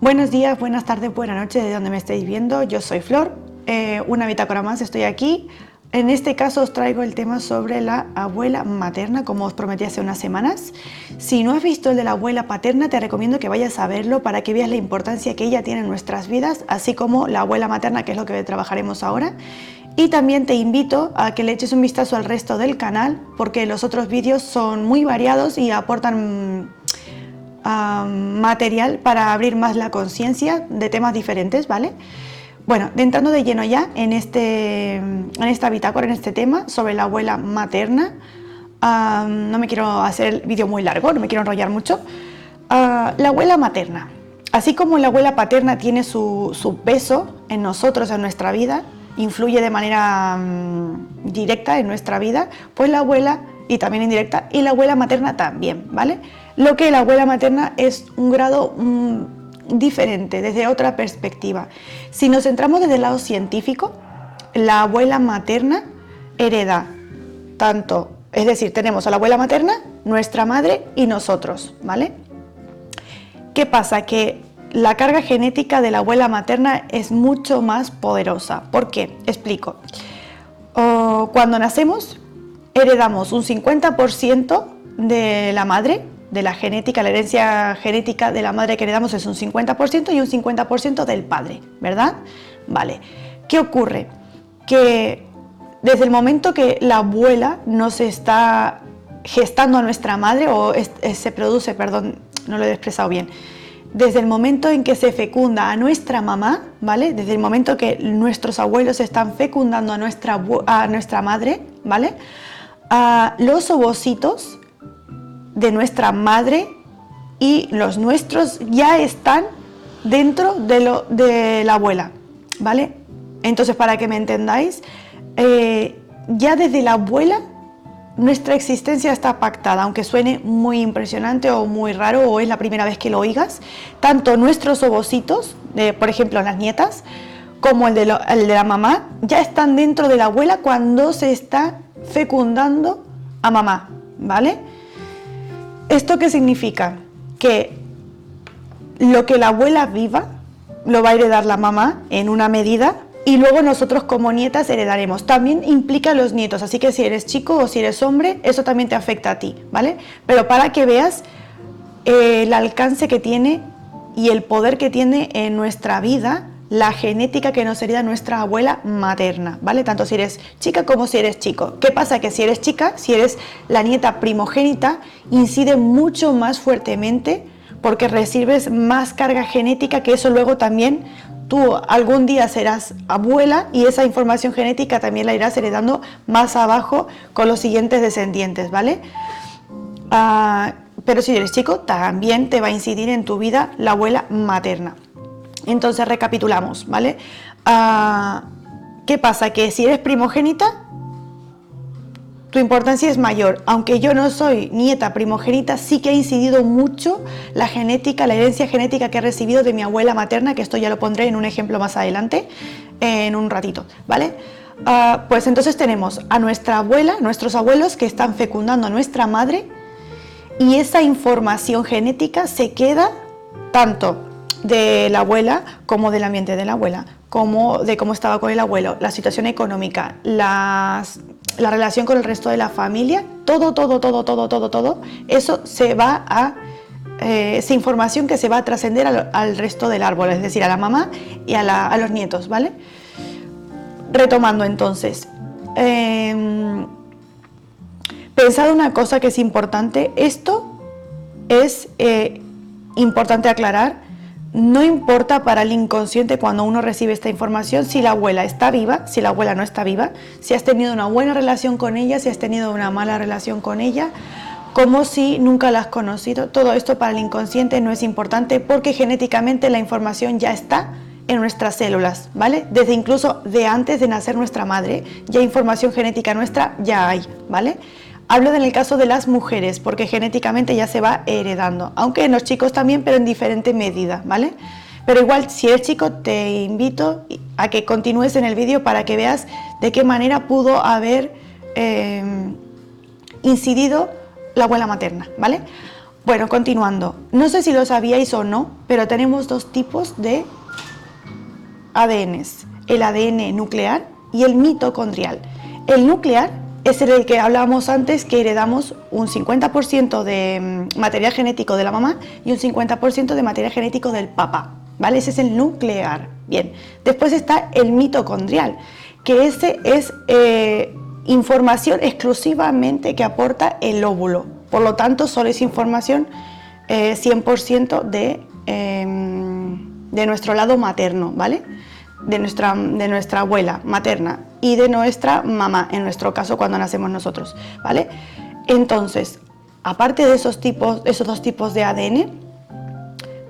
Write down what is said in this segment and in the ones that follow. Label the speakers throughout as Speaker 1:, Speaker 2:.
Speaker 1: Buenos días, buenas tardes, buenas noches, de donde me estéis viendo. Yo soy Flor, una bitácora más, estoy aquí. En este caso os traigo el tema sobre la abuela materna, como os prometí hace unas semanas. Si no has visto el de la abuela paterna, te recomiendo que vayas a verlo para que veas la importancia que ella tiene en nuestras vidas, así como la abuela materna, que es lo que trabajaremos ahora. Y también te invito a que le eches un vistazo al resto del canal, porque los otros vídeos son muy variados y aportan material para abrir más la conciencia de temas diferentes, ¿vale? Bueno, entrando de lleno ya en esta bitácora, en este tema sobre la abuela materna. No me quiero hacer el vídeo muy largo, no me quiero enrollar mucho. La abuela materna, así como la abuela paterna tiene su peso en nosotros, en nuestra vida, influye de manera directa en nuestra vida, pues la abuela, y también indirecta, y la abuela materna también, ¿vale? Lo que la abuela materna es un grado diferente, desde otra perspectiva. Si nos centramos desde el lado científico, la abuela materna hereda tanto, es decir, tenemos a la abuela materna, nuestra madre y nosotros, ¿vale? ¿Qué pasa? Que la carga genética de la abuela materna es mucho más poderosa. ¿Por qué? Explico. Cuando nacemos, heredamos un 50% de la madre, de la genética, la herencia genética de la madre que heredamos es un 50% y un 50% del padre, ¿verdad? Vale. ¿Qué ocurre? Que desde el momento que la abuela nos está gestando a nuestra madre, se produce, perdón, no lo he expresado bien, desde el momento en que se fecunda a nuestra mamá, ¿vale? Desde el momento que nuestros abuelos están fecundando a nuestra madre, ¿vale? Los ovocitos de nuestra madre y los nuestros ya están dentro de la abuela, ¿vale? Entonces, para que me entendáis, ya desde la abuela nuestra existencia está pactada, aunque suene muy impresionante o muy raro o es la primera vez que lo oigas. Tanto nuestros ovocitos, por ejemplo las nietas, como el de la mamá, ya están dentro de la abuela cuando se está fecundando a mamá, ¿vale? ¿Esto qué significa? Que lo que la abuela viva lo va a heredar la mamá en una medida y luego nosotros como nietas heredaremos. También implica a los nietos, así que si eres chico o si eres hombre, eso también te afecta a ti, ¿vale? Pero para que veas el alcance que tiene y el poder que tiene en nuestra vida la genética que nos hereda nuestra abuela materna, ¿vale? Tanto si eres chica como si eres chico. ¿Qué pasa? Que si eres chica, si eres la nieta primogénita, incide mucho más fuertemente porque recibes más carga genética, que eso luego también tú algún día serás abuela y esa información genética también la irás heredando más abajo con los siguientes descendientes, ¿vale? Pero si eres chico, también te va a incidir en tu vida la abuela materna. Entonces recapitulamos, ¿vale? ¿Qué pasa? Que si eres primogénita, tu importancia es mayor. Aunque yo no soy nieta primogénita, sí que ha incidido mucho la genética, la herencia genética que he recibido de mi abuela materna, que esto ya lo pondré en un ejemplo más adelante, en un ratito, ¿vale? Pues entonces tenemos a nuestra abuela, nuestros abuelos que están fecundando a nuestra madre y esa información genética se queda tanto de la abuela como del ambiente de la abuela, como de cómo estaba con el abuelo, la situación económica, la relación con el resto de la familia, todo, eso se va a, esa información que se va a trascender al resto del árbol, es decir, a la mamá y a los nietos, ¿vale? Retomando entonces, pensad una cosa que es importante, esto es importante aclarar. No importa para el inconsciente cuando uno recibe esta información si la abuela está viva, si la abuela no está viva, si has tenido una buena relación con ella, si has tenido una mala relación con ella, como si nunca la has conocido. Todo esto para el inconsciente no es importante porque genéticamente la información ya está en nuestras células, ¿vale? Desde incluso de antes de nacer nuestra madre, ya información genética nuestra ya hay, ¿vale? Hablo en el caso de las mujeres, porque genéticamente ya se va heredando, aunque en los chicos también, pero en diferente medida, ¿vale? Pero igual, si eres chico, te invito a que continúes en el vídeo para que veas de qué manera pudo haber incidido la abuela materna, ¿vale? Bueno, continuando. No sé si lo sabíais o no, pero tenemos dos tipos de ADNs. El ADN nuclear y el mitocondrial. El nuclear es el que hablábamos antes, que heredamos un 50% de material genético de la mamá y un 50% de material genético del papá, ¿vale? Ese es el nuclear. Bien, después está el mitocondrial, que ese es información exclusivamente que aporta el óvulo. Por lo tanto, solo es información 100% de nuestro lado materno, ¿vale? De nuestra abuela materna y de nuestra mamá, en nuestro caso cuando nacemos nosotros, ¿vale? Entonces, aparte de esos dos tipos de ADN,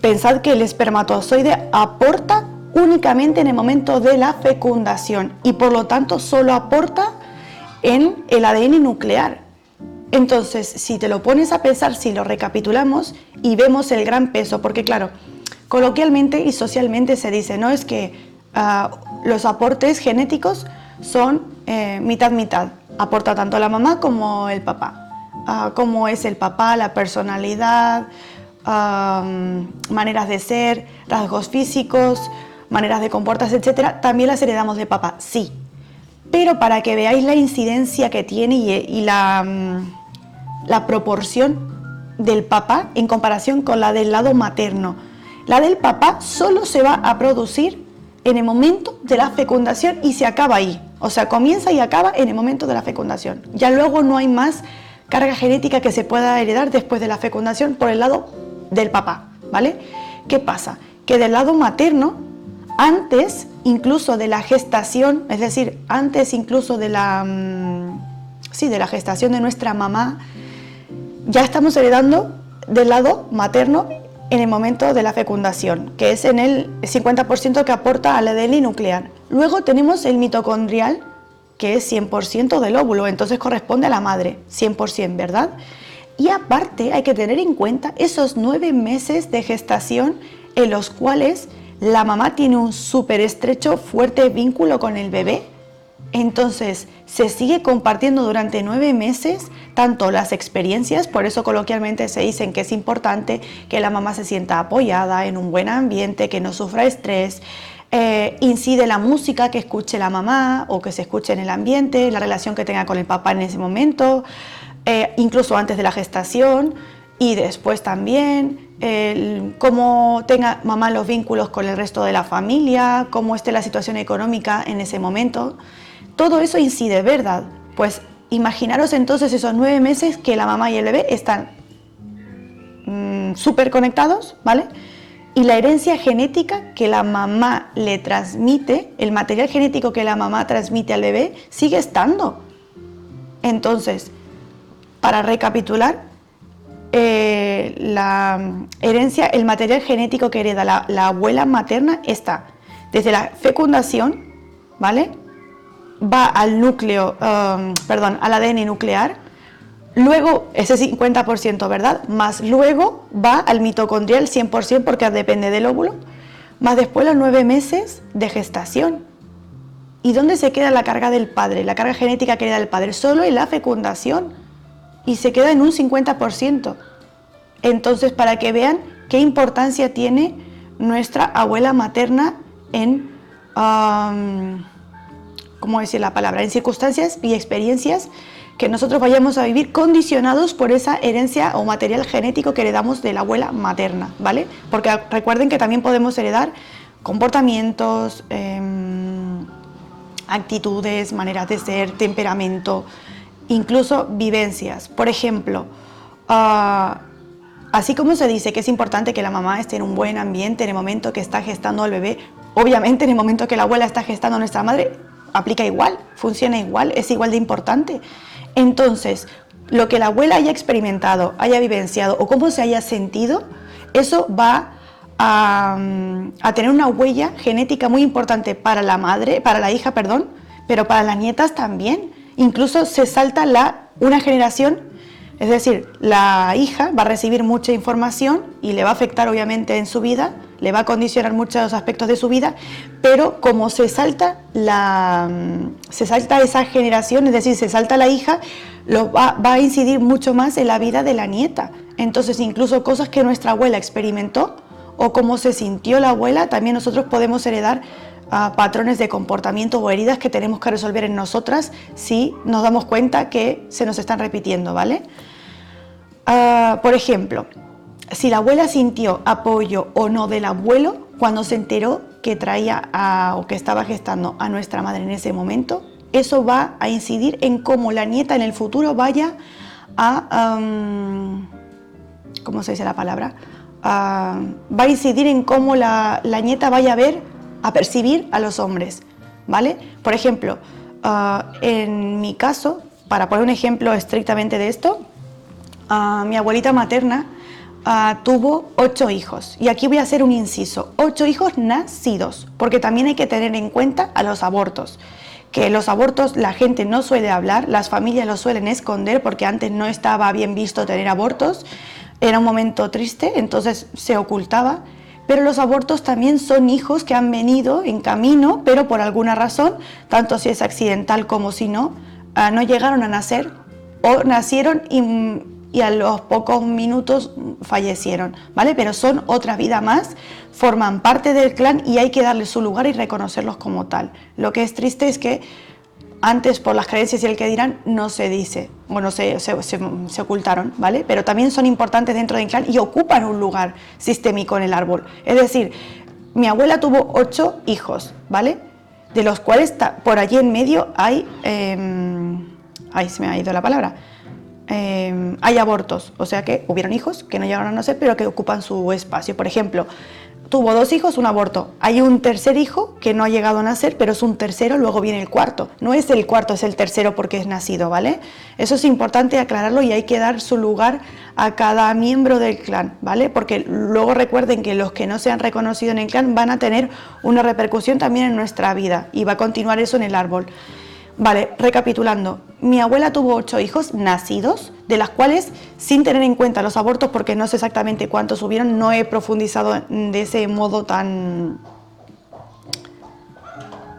Speaker 1: pensad que el espermatozoide aporta únicamente en el momento de la fecundación y por lo tanto solo aporta en el ADN nuclear. Entonces, si te lo pones a pensar, si lo recapitulamos y vemos el gran peso, porque claro, coloquialmente y socialmente se dice, no es que los aportes genéticos son mitad-mitad, aporta tanto la mamá como el papá, cómo es el papá, la personalidad, maneras de ser, rasgos físicos, maneras de comportarse, etcétera, también las heredamos de papá, sí, pero para que veáis la incidencia que tiene y la proporción del papá en comparación con la del lado materno. La del papá solo se va a producir en el momento de la fecundación y se acaba ahí. O sea, comienza y acaba en el momento de la fecundación. Ya luego no hay más carga genética que se pueda heredar después de la fecundación por el lado del papá, ¿vale? ¿Qué pasa? Que del lado materno, antes incluso de la gestación, es decir, antes incluso de la gestación de nuestra mamá, ya estamos heredando del lado materno en el momento de la fecundación, que es en el 50% que aporta al ADN nuclear. Luego tenemos el mitocondrial, que es 100% del óvulo, entonces corresponde a la madre, 100%, ¿verdad? Y aparte hay que tener en cuenta esos 9 meses de gestación en los cuales la mamá tiene un súper estrecho, fuerte vínculo con el bebé. Entonces se sigue compartiendo durante 9 meses tanto las experiencias, por eso coloquialmente se dicen que es importante que la mamá se sienta apoyada en un buen ambiente, que no sufra estrés, incide la música que escuche la mamá o que se escuche en el ambiente, la relación que tenga con el papá en ese momento, incluso antes de la gestación y después también. Cómo tenga mamá los vínculos con el resto de la familia, cómo esté la situación económica en ese momento. Todo eso incide, ¿verdad? Pues imaginaros entonces esos 9 meses que la mamá y el bebé están súper conectados, ¿vale? Y la herencia genética que la mamá le transmite, el material genético que la mamá transmite al bebé, sigue estando. Entonces, para recapitular, la herencia, el material genético que hereda la abuela materna está desde la fecundación, ¿vale? Va al núcleo, al ADN nuclear, luego ese 50%, ¿verdad? Más luego va al mitocondrial 100% porque depende del óvulo, más después los 9 meses de gestación. ¿Y dónde se queda la carga del padre? La carga genética que hereda el padre, solo en la fecundación y se queda en un 50%. Entonces, para que vean qué importancia tiene nuestra abuela materna en, ¿cómo decir la palabra? En circunstancias y experiencias que nosotros vayamos a vivir condicionados por esa herencia o material genético que heredamos de la abuela materna, ¿vale? Porque recuerden que también podemos heredar comportamientos, actitudes, maneras de ser, temperamento, incluso vivencias. Por ejemplo, así como se dice que es importante que la mamá esté en un buen ambiente en el momento que está gestando al bebé, obviamente en el momento que la abuela está gestando a nuestra madre, aplica igual, funciona igual, es igual de importante. Entonces, lo que la abuela haya experimentado, haya vivenciado o cómo se haya sentido, eso va a tener una huella genética muy importante para la madre, para la hija, perdón, pero para las nietas también. Incluso se salta una generación, es decir, la hija va a recibir mucha información y le va a afectar obviamente en su vida, le va a condicionar muchos aspectos de su vida, pero como se salta esa generación, es decir, se salta la hija, va a incidir mucho más en la vida de la nieta. Entonces, incluso cosas que nuestra abuela experimentó o cómo se sintió la abuela, también nosotros podemos heredar patrones de comportamiento o heridas que tenemos que resolver en nosotras si nos damos cuenta que se nos están repitiendo, ¿vale? Por ejemplo, si la abuela sintió apoyo o no del abuelo cuando se enteró que traía o que estaba gestando a nuestra madre en ese momento, eso va a incidir en cómo la nieta en el futuro vaya a... ¿cómo se dice la palabra? Va a incidir en cómo la nieta vaya a ver, a percibir a los hombres, ¿vale? Por ejemplo, en mi caso, para poner un ejemplo estrictamente de esto, mi abuelita materna tuvo 8 hijos, y aquí voy a hacer un inciso, 8 hijos nacidos, porque también hay que tener en cuenta a los abortos, que los abortos la gente no suele hablar, las familias los suelen esconder porque antes no estaba bien visto tener abortos, era un momento triste, entonces se ocultaba, pero los abortos también son hijos que han venido en camino, pero por alguna razón, tanto si es accidental como si no, no llegaron a nacer o nacieron y a los pocos minutos fallecieron, ¿vale? Pero son otra vida más, forman parte del clan y hay que darles su lugar y reconocerlos como tal. Lo que es triste es que antes, por las creencias y el que dirán, no se dice, bueno, se ocultaron, ¿vale? Pero también son importantes dentro del clan y ocupan un lugar sistémico en el árbol. Es decir, mi abuela tuvo 8 hijos, ¿vale? De los cuales por allí en medio hay... ay, se me ha ido la palabra. Hay abortos, o sea que hubieron hijos que no llegaron a nacer pero que ocupan su espacio. Por ejemplo, tuvo 2 hijos, un aborto. Hay un tercer hijo que no ha llegado a nacer, pero es un tercero, luego viene el cuarto. No es el cuarto, es el tercero porque es nacido, ¿vale? Eso es importante aclararlo y hay que dar su lugar a cada miembro del clan, ¿vale? Porque luego recuerden que los que no se han reconocido en el clan van a tener una repercusión también en nuestra vida y va a continuar eso en el árbol. Vale, recapitulando, mi abuela tuvo 8 hijos nacidos, de las cuales, sin tener en cuenta los abortos, porque no sé exactamente cuántos hubieron, no he profundizado de ese modo tan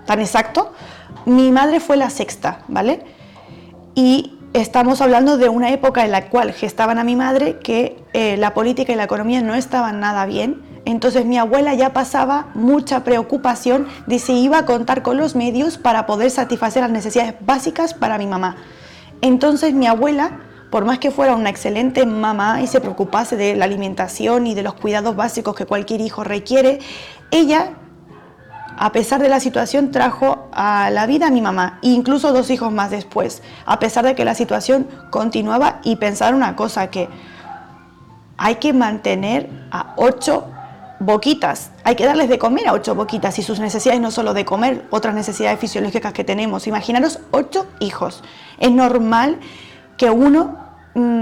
Speaker 1: exacto, mi madre fue la sexta, ¿vale? Y estamos hablando de una época en la cual gestaban a mi madre que la política y la economía no estaban nada bien. Entonces mi abuela ya pasaba mucha preocupación de si iba a contar con los medios para poder satisfacer las necesidades básicas para mi mamá. Entonces mi abuela, por más que fuera una excelente mamá y se preocupase de la alimentación y de los cuidados básicos que cualquier hijo requiere, ella, a pesar de la situación, trajo a la vida a mi mamá, e incluso 2 hijos más después, a pesar de que la situación continuaba. Y pensar una cosa, que hay que mantener a 8 boquitas, hay que darles de comer a 8 boquitas y sus necesidades no solo de comer, otras necesidades fisiológicas que tenemos. Imaginaros 8 hijos. Es normal que uno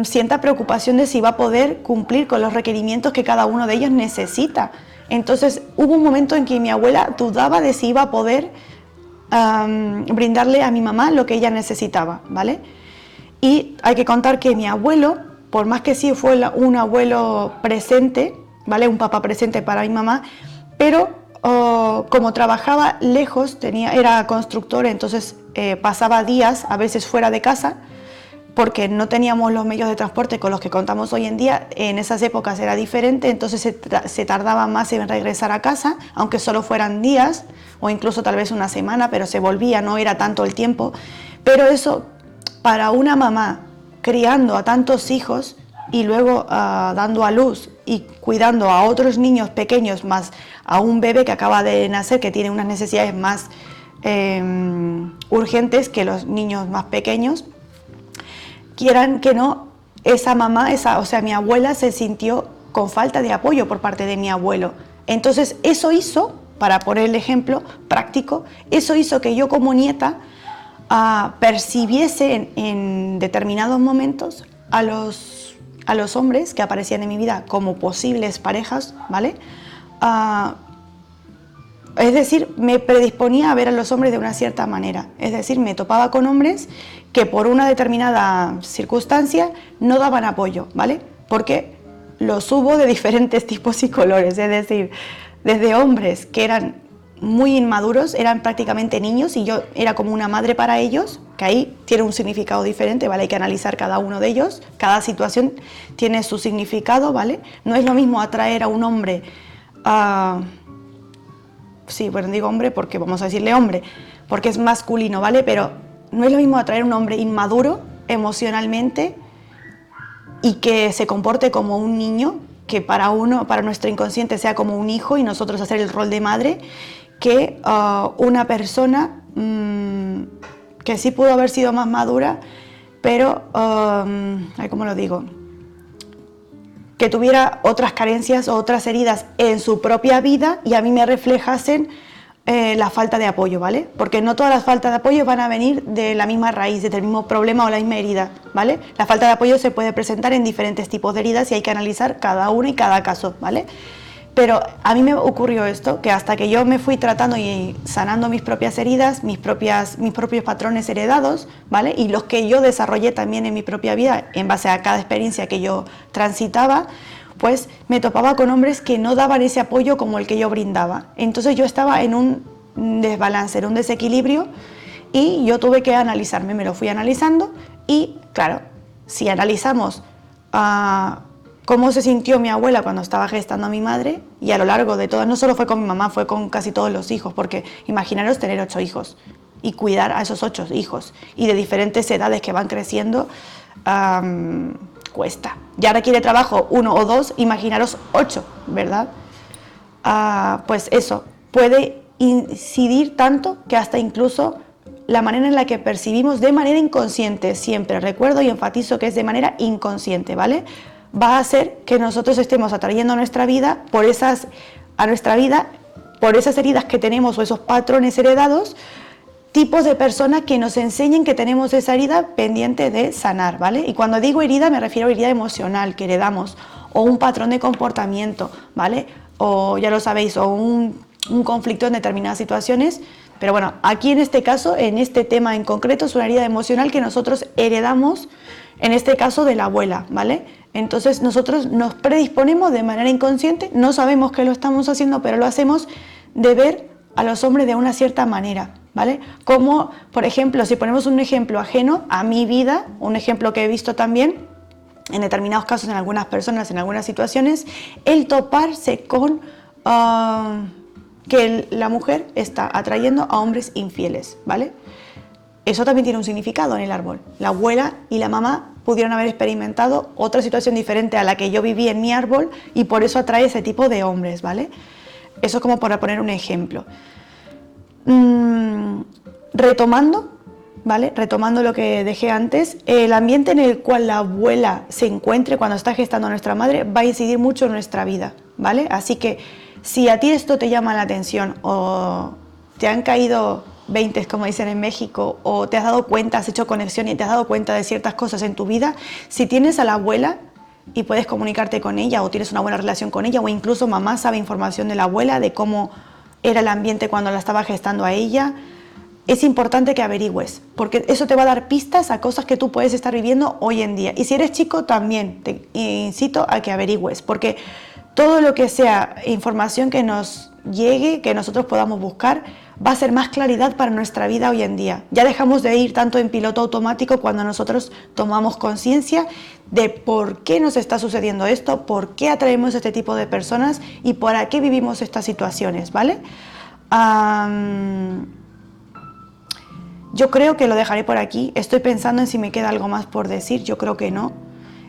Speaker 1: sienta preocupación de si va a poder cumplir con los requerimientos que cada uno de ellos necesita. Entonces hubo un momento en que mi abuela dudaba de si iba a poder brindarle a mi mamá lo que ella necesitaba, ¿vale? Y hay que contar que mi abuelo, por más que sí fue un abuelo presente, ¿vale? Un papá presente para mi mamá, pero como trabajaba lejos, era constructor, entonces pasaba días a veces fuera de casa, porque no teníamos los medios de transporte con los que contamos hoy en día. En esas épocas era diferente, entonces se tardaba más en regresar a casa, aunque solo fueran días, o incluso tal vez una semana, pero se volvía, no era tanto el tiempo. Pero eso, para una mamá criando a tantos hijos y luego dando a luz y cuidando a otros niños pequeños, más a un bebé que acaba de nacer, que tiene unas necesidades más urgentes que los niños más pequeños, quieran que no, esa mamá, o sea, mi abuela se sintió con falta de apoyo por parte de mi abuelo. Entonces eso hizo, para poner el ejemplo práctico, eso hizo que yo como nieta percibiese en determinados momentos a los hombres que aparecían en mi vida como posibles parejas, ¿vale? Es decir, me predisponía a ver a los hombres de una cierta manera. Es decir, me topaba con hombres que por una determinada circunstancia no daban apoyo, ¿vale? Porque los hubo de diferentes tipos y colores. Es decir, desde hombres que eran muy inmaduros, eran prácticamente niños y yo era como una madre para ellos, que ahí tiene un significado diferente, ¿vale? Hay que analizar cada uno de ellos, cada situación tiene su significado, ¿vale? No es lo mismo atraer a un hombre, sí, bueno, digo hombre porque vamos a decirle hombre, porque es masculino, ¿vale? Pero no es lo mismo atraer a un hombre inmaduro emocionalmente y que se comporte como un niño, que para nuestro inconsciente sea como un hijo y nosotros hacer el rol de madre, que una persona que sí pudo haber sido más madura, pero, ¿cómo lo digo? Que tuviera otras carencias o otras heridas en su propia vida y a mí me reflejasen la falta de apoyo, ¿vale? Porque no todas las faltas de apoyo van a venir de la misma raíz, del mismo problema o la misma herida, ¿vale? La falta de apoyo se puede presentar en diferentes tipos de heridas y hay que analizar cada uno y cada caso, ¿vale? Pero a mí me ocurrió esto, que hasta que yo me fui tratando y sanando mis propias heridas, mis propios patrones heredados, ¿vale? Y los que yo desarrollé también en mi propia vida, en base a cada experiencia que yo transitaba, pues me topaba con hombres que no daban ese apoyo como el que yo brindaba. Entonces yo estaba en un desbalance, en un desequilibrio y yo tuve que analizarme, me lo fui analizando y claro, si analizamos cómo se sintió mi abuela cuando estaba gestando a mi madre y a lo largo de todo, no solo fue con mi mamá, fue con casi todos los hijos, porque imaginaros tener 8 hijos y cuidar a esos 8 hijos y de diferentes edades que van creciendo, cuesta. Ya requiere trabajo 1 o 2, imaginaros 8, ¿verdad? Pues eso, puede incidir tanto que hasta incluso la manera en la que percibimos de manera inconsciente, siempre recuerdo y enfatizo que es de manera inconsciente, ¿vale? Va a hacer que nosotros estemos atrayendo a nuestra vida por esas heridas que tenemos o esos patrones heredados, tipos de personas que nos enseñen que tenemos esa herida pendiente de sanar, ¿vale? Y cuando digo herida me refiero a herida emocional que heredamos o un patrón de comportamiento, ¿vale? O ya lo sabéis, o un conflicto en determinadas situaciones. Pero bueno, aquí en este caso, en este tema en concreto, es una herida emocional que nosotros heredamos, en este caso de la abuela, ¿vale? Entonces nosotros nos predisponemos de manera inconsciente, no sabemos que lo estamos haciendo, pero lo hacemos de ver a los hombres de una cierta manera, ¿vale? Como, por ejemplo, si ponemos un ejemplo ajeno a mi vida, un ejemplo que he visto también, en determinados casos, en algunas personas, en algunas situaciones, el toparse con que la mujer está atrayendo a hombres infieles, ¿vale? Eso también tiene un significado en el árbol. La abuela y la mamá pudieron haber experimentado otra situación diferente a la que yo viví en mi árbol y por eso atrae ese tipo de hombres, ¿vale? Eso como para poner un ejemplo. Retomando, ¿vale? Retomando lo que dejé antes, el ambiente en el cual la abuela se encuentre cuando está gestando a nuestra madre va a incidir mucho en nuestra vida, ¿vale? Así que si a ti esto te llama la atención o te han caído 20, como dicen en México, o te has dado cuenta, has hecho conexión y te has dado cuenta de ciertas cosas en tu vida, si tienes a la abuela y puedes comunicarte con ella o tienes una buena relación con ella o incluso mamá sabe información de la abuela, de cómo era el ambiente cuando la estaba gestando a ella, es importante que averigües, porque eso te va a dar pistas a cosas que tú puedes estar viviendo hoy en día. Y si eres chico también te incito a que averigües, porque todo lo que sea información que nos llegue, que nosotros podamos buscar, va a ser más claridad para nuestra vida hoy en día. Ya dejamos de ir tanto en piloto automático cuando nosotros tomamos conciencia de por qué nos está sucediendo esto, por qué atraemos a este tipo de personas y para qué vivimos estas situaciones, ¿vale? Yo creo que lo dejaré por aquí. Estoy pensando en si me queda algo más por decir, yo creo que no.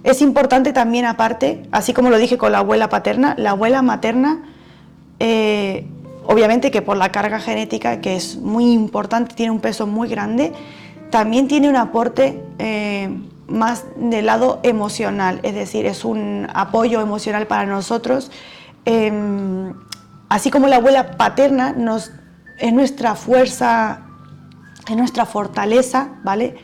Speaker 1: Es importante también aparte, así como lo dije con la abuela paterna, la abuela materna, obviamente que por la carga genética, que es muy importante, tiene un peso muy grande, también tiene un aporte más del lado emocional, es decir, es un apoyo emocional para nosotros, así como la abuela paterna es nuestra fuerza, es nuestra fortaleza, ¿vale?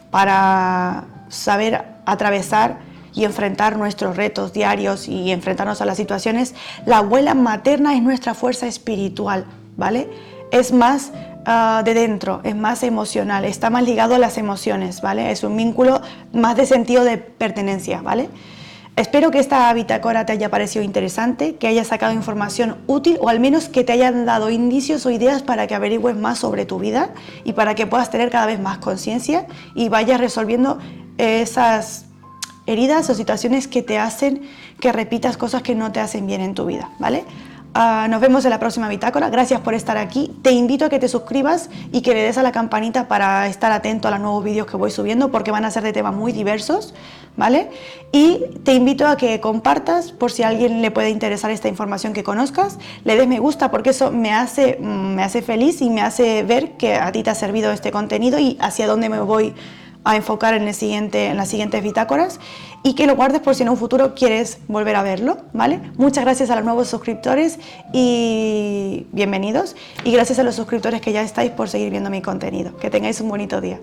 Speaker 1: Para saber atravesar y enfrentar nuestros retos diarios y enfrentarnos a las situaciones. La abuela materna es nuestra fuerza espiritual, ¿vale? Es más de dentro, es más emocional, está más ligado a las emociones, ¿vale? Es un vínculo más de sentido de pertenencia, ¿vale? Espero que esta bitácora te haya parecido interesante, que hayas sacado información útil o al menos que te hayan dado indicios o ideas para que averigües más sobre tu vida y para que puedas tener cada vez más conciencia y vayas resolviendo esas heridas o situaciones que te hacen que repitas cosas que no te hacen bien en tu vida, ¿vale? Nos vemos en la próxima bitácora. Gracias por estar aquí. Te invito a que te suscribas y que le des a la campanita para estar atento a los nuevos vídeos que voy subiendo porque van a ser de temas muy diversos, ¿vale? Y te invito a que compartas por si a alguien le puede interesar esta información que conozcas, le des me gusta porque eso me hace feliz y me hace ver que a ti te ha servido este contenido y hacia dónde me voy a enfocar en las siguientes bitácoras y que lo guardes por si en un futuro quieres volver a verlo, ¿vale? Muchas gracias a los nuevos suscriptores y bienvenidos y gracias a los suscriptores que ya estáis por seguir viendo mi contenido. Que tengáis un bonito día.